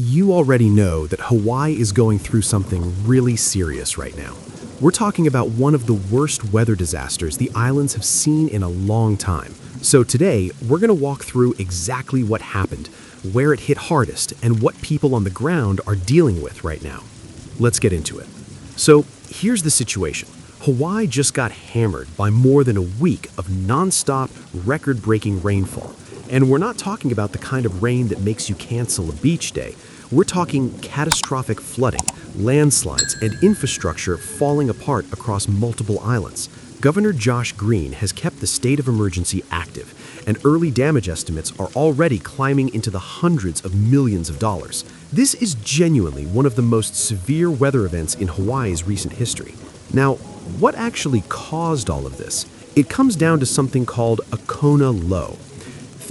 You already know that Hawaii is going through something really serious right now. We're talking about one of the worst weather disasters the islands have seen in a long time. So today, we're going to walk through exactly what happened, where it hit hardest, and what people on the ground are dealing with right now. Let's get into it. So here's the situation. Hawaii just got hammered by more than a week of nonstop, record-breaking rainfall. And we're not talking about the kind of rain that makes you cancel a beach day. We're talking catastrophic flooding, landslides, and infrastructure falling apart across multiple islands. Governor Josh Green has kept the state of emergency active, and early damage estimates are already climbing into the hundreds of millions of dollars. This is genuinely one of the most severe weather events in Hawaii's recent history. Now, what actually caused all of this? It comes down to something called a Kona low.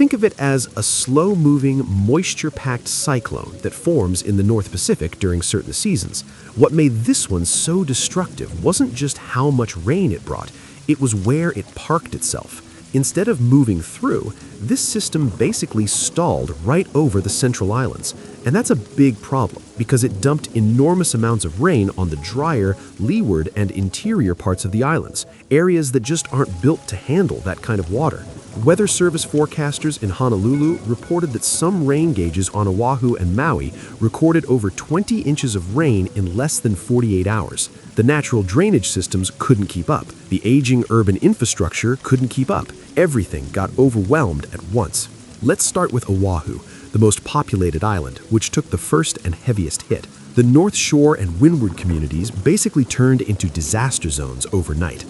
Think of it as a slow-moving, moisture-packed cyclone that forms in the North Pacific during certain seasons. What made this one so destructive wasn't just how much rain it brought, it was where it parked itself. Instead of moving through, this system basically stalled right over the Central Islands. And that's a big problem because it dumped enormous amounts of rain on the drier, leeward, and interior parts of the islands, areas that just aren't built to handle that kind of water. Weather Service forecasters in Honolulu reported that some rain gauges on Oahu and Maui recorded over 20 inches of rain in less than 48 hours. The natural drainage systems couldn't keep up. The aging urban infrastructure couldn't keep up. Everything got overwhelmed at once. Let's start with Oahu, the most populated island, which took the first and heaviest hit. The North Shore and windward communities basically turned into disaster zones overnight.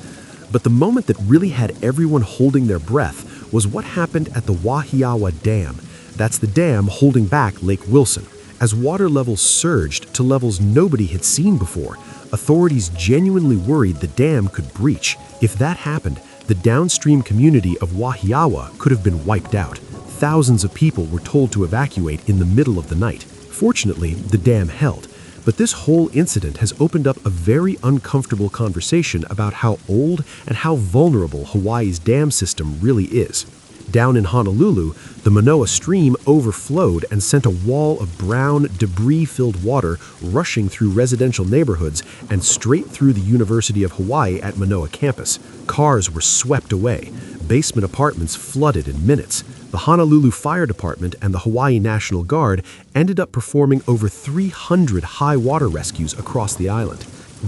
But the moment that really had everyone holding their breath was what happened at the Wahiawa Dam. That's the dam holding back Lake Wilson. As water levels surged to levels nobody had seen before, authorities genuinely worried the dam could breach. If that happened, the downstream community of Wahiawa could have been wiped out. Thousands of people were told to evacuate in the middle of the night. Fortunately, the dam held. But this whole incident has opened up a very uncomfortable conversation about how old and how vulnerable Hawaii's dam system really is. Down in Honolulu, the Manoa stream overflowed and sent a wall of brown, debris-filled water rushing through residential neighborhoods and straight through the University of Hawaii at Manoa campus. Cars were swept away. Basement apartments flooded in minutes. The Honolulu Fire Department and the Hawaii National Guard ended up performing over 300 high water rescues across the island.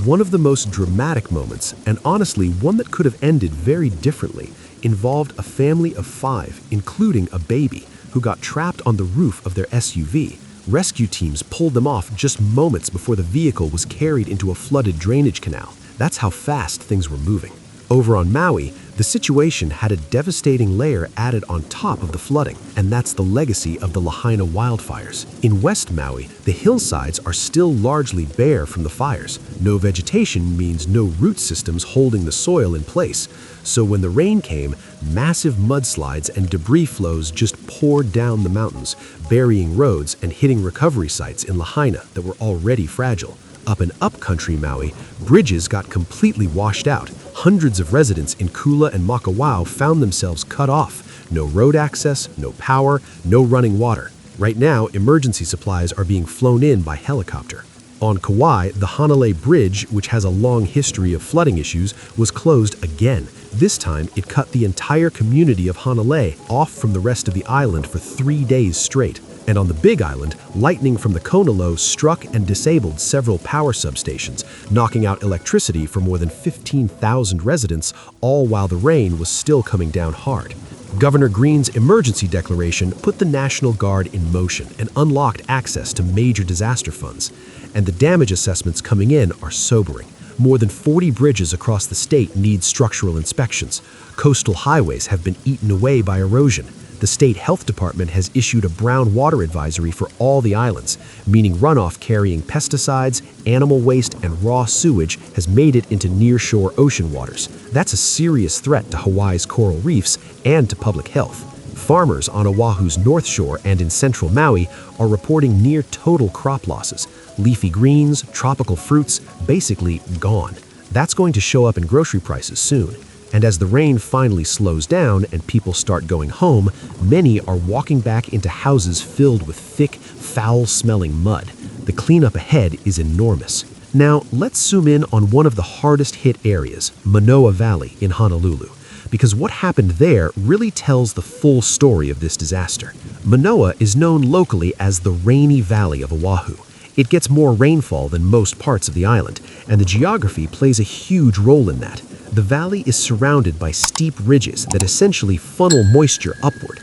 One of the most dramatic moments, and honestly one that could have ended very differently, involved a family of 5, including a baby, who got trapped on the roof of their SUV. Rescue teams pulled them off just moments before the vehicle was carried into a flooded drainage canal. That's how fast things were moving. Over on Maui, the situation had a devastating layer added on top of the flooding, and that's the legacy of the Lahaina wildfires. In West Maui, the hillsides are still largely bare from the fires. No vegetation means no root systems holding the soil in place. So when the rain came, massive mudslides and debris flows just poured down the mountains, burying roads and hitting recovery sites in Lahaina that were already fragile. Up in upcountry Maui, bridges got completely washed out. Hundreds of residents in Kula and Makawao found themselves cut off. No road access, no power, no running water. Right now, emergency supplies are being flown in by helicopter. On Kauai, the Hanalei Bridge, which has a long history of flooding issues, was closed again. This time, it cut the entire community of Hanalei off from the rest of the island for 3 days straight. And on the Big Island, lightning from the Kona low struck and disabled several power substations, knocking out electricity for more than 15,000 residents, all while the rain was still coming down hard. Governor Green's emergency declaration put the National Guard in motion and unlocked access to major disaster funds. And the damage assessments coming in are sobering. More than 40 bridges across the state need structural inspections. Coastal highways have been eaten away by erosion. The state health department has issued a brown water advisory for all the islands, meaning runoff carrying pesticides, animal waste, and raw sewage has made it into near-shore ocean waters. That's a serious threat to Hawaii's coral reefs and to public health. Farmers on Oahu's North Shore and in central Maui are reporting near-total crop losses. Leafy greens, tropical fruits, basically gone. That's going to show up in grocery prices soon. And as the rain finally slows down and people start going home, many are walking back into houses filled with thick, foul-smelling mud. The cleanup ahead is enormous. Now, let's zoom in on one of the hardest-hit areas, Manoa Valley in Honolulu, because what happened there really tells the full story of this disaster. Manoa is known locally as the Rainy Valley of Oahu. It gets more rainfall than most parts of the island, and the geography plays a huge role in that. The valley is surrounded by steep ridges that essentially funnel moisture upward.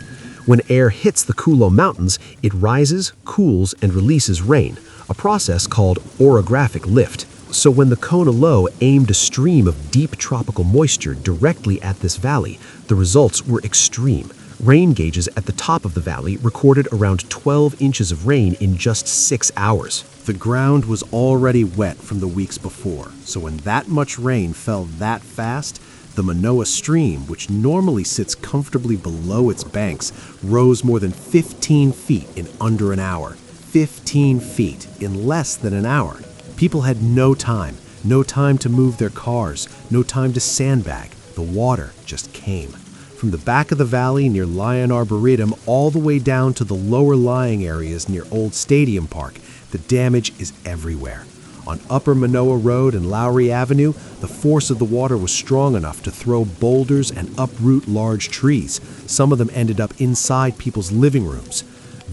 When air hits the Kulo Mountains, it rises, cools, and releases rain, a process called orographic lift. So when the Kona low aimed a stream of deep tropical moisture directly at this valley, the results were extreme. Rain gauges at the top of the valley recorded around 12 inches of rain in just 6 hours. The ground was already wet from the weeks before, so when that much rain fell that fast, the Manoa Stream, which normally sits comfortably below its banks, rose more than 15 feet in under an hour. 15 feet in less than an hour. People had no time to move their cars, no time to sandbag. The water just came. From the back of the valley near Lion Arboretum all the way down to the lower lying areas near Old Stadium Park, the damage is everywhere. On Upper Manoa Road and Lowry Avenue, the force of the water was strong enough to throw boulders and uproot large trees. Some of them ended up inside people's living rooms.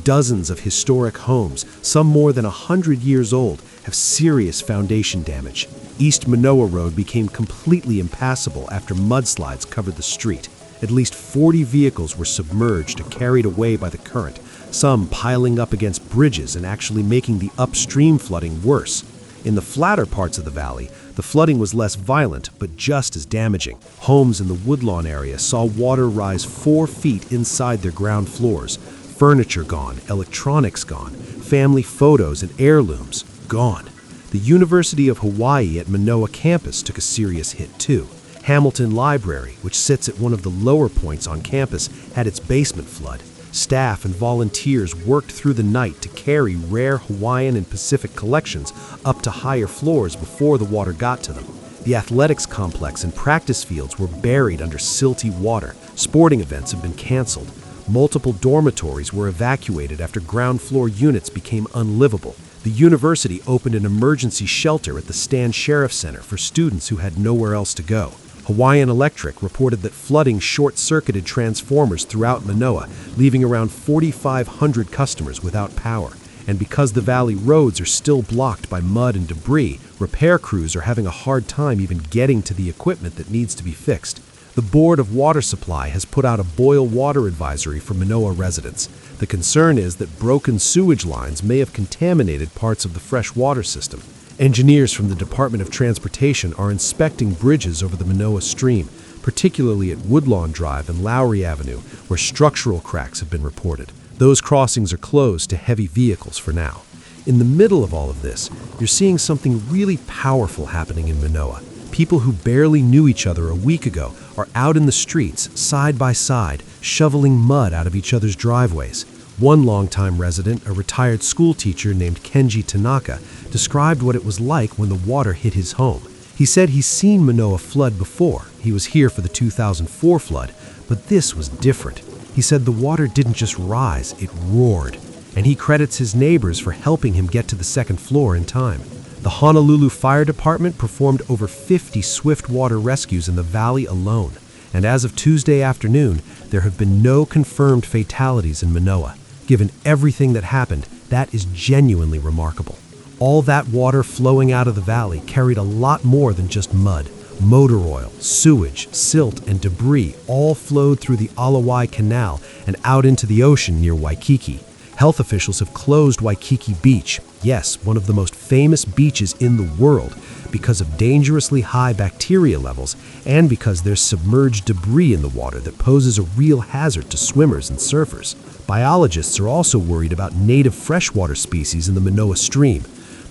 Dozens of historic homes, some more than 100 years old, have serious foundation damage. East Manoa Road became completely impassable after mudslides covered the street. At least 40 vehicles were submerged or carried away by the current, some piling up against bridges and actually making the upstream flooding worse. In the flatter parts of the valley, the flooding was less violent but just as damaging. Homes in the Woodlawn area saw water rise 4 feet inside their ground floors. Furniture gone, electronics gone, family photos and heirlooms gone. The University of Hawaii at Manoa campus took a serious hit too. Hamilton Library, which sits at one of the lower points on campus, had its basement flood. Staff and volunteers worked through the night to carry rare Hawaiian and Pacific collections up to higher floors before the water got to them. The athletics complex and practice fields were buried under silty water. Sporting events have been canceled. Multiple dormitories were evacuated after ground floor units became unlivable. The university opened an emergency shelter at the Stan Sheriff Center for students who had nowhere else to go. Hawaiian Electric reported that flooding short-circuited transformers throughout Manoa, leaving around 4,500 customers without power. And because the valley roads are still blocked by mud and debris, repair crews are having a hard time even getting to the equipment that needs to be fixed. The Board of Water Supply has put out a boil water advisory for Manoa residents. The concern is that broken sewage lines may have contaminated parts of the fresh water system. Engineers from the Department of Transportation are inspecting bridges over the Manoa Stream, particularly at Woodlawn Drive and Lowry Avenue, where structural cracks have been reported. Those crossings are closed to heavy vehicles for now. In the middle of all of this, you're seeing something really powerful happening in Manoa. People who barely knew each other a week ago are out in the streets, side by side, shoveling mud out of each other's driveways. One longtime resident, a retired school teacher named Kenji Tanaka, described what it was like when the water hit his home. He said he's seen Manoa flood before. He was here for the 2004 flood, but this was different. He said the water didn't just rise, it roared. And he credits his neighbors for helping him get to the second floor in time. The Honolulu Fire Department performed over 50 swift water rescues in the valley alone. And as of Tuesday afternoon, there have been no confirmed fatalities in Manoa. Given everything that happened, that is genuinely remarkable. All that water flowing out of the valley carried a lot more than just mud. Motor oil, sewage, silt, and debris all flowed through the Alawai Canal and out into the ocean near Waikiki. Health officials have closed Waikiki Beach, yes, one of the most famous beaches in the world, because of dangerously high bacteria levels and because there's submerged debris in the water that poses a real hazard to swimmers and surfers. Biologists are also worried about native freshwater species in the Manoa Stream.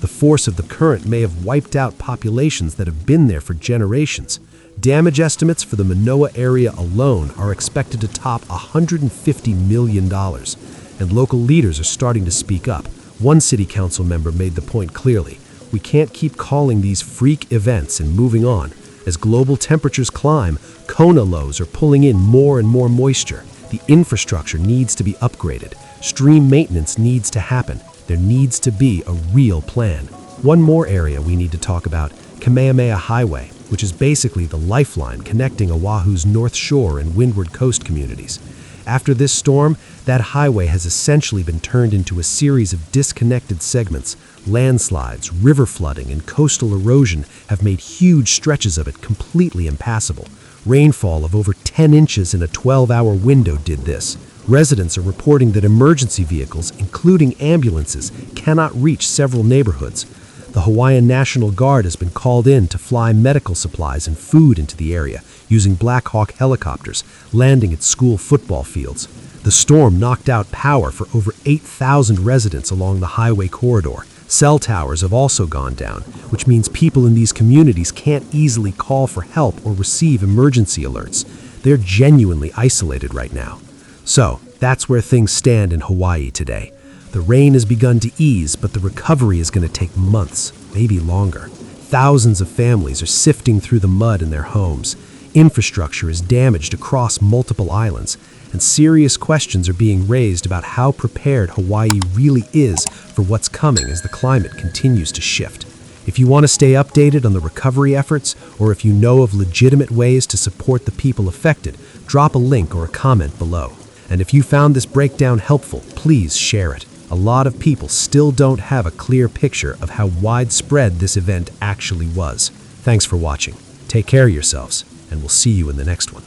The force of the current may have wiped out populations that have been there for generations. Damage estimates for the Manoa area alone are expected to top $150 million, and local leaders are starting to speak up. One city council member made the point clearly: we can't keep calling these freak events and moving on. As global temperatures climb, Kona lows are pulling in more and more moisture. The infrastructure needs to be upgraded. Stream maintenance needs to happen. There needs to be a real plan. One more area we need to talk about, Kamehameha Highway, which is basically the lifeline connecting Oahu's North Shore and Windward Coast communities. After this storm, that highway has essentially been turned into a series of disconnected segments. Landslides, river flooding, and coastal erosion have made huge stretches of it completely impassable. Rainfall of over 10 inches in a 12-hour window did this. Residents are reporting that emergency vehicles, including ambulances, cannot reach several neighborhoods. The Hawaiian National Guard has been called in to fly medical supplies and food into the area, using Black Hawk helicopters, landing at school football fields. The storm knocked out power for over 8,000 residents along the highway corridor. Cell towers have also gone down, which means people in these communities can't easily call for help or receive emergency alerts. They're genuinely isolated right now. So, that's where things stand in Hawaii today. The rain has begun to ease, but the recovery is going to take months, maybe longer. Thousands of families are sifting through the mud in their homes. Infrastructure is damaged across multiple islands, and serious questions are being raised about how prepared Hawaii really is for what's coming as the climate continues to shift. If you want to stay updated on the recovery efforts, or if you know of legitimate ways to support the people affected, drop a link or a comment below. And if you found this breakdown helpful, please share it. A lot of people still don't have a clear picture of how widespread this event actually was. Thanks for watching. Take care of yourselves, and we'll see you in the next one.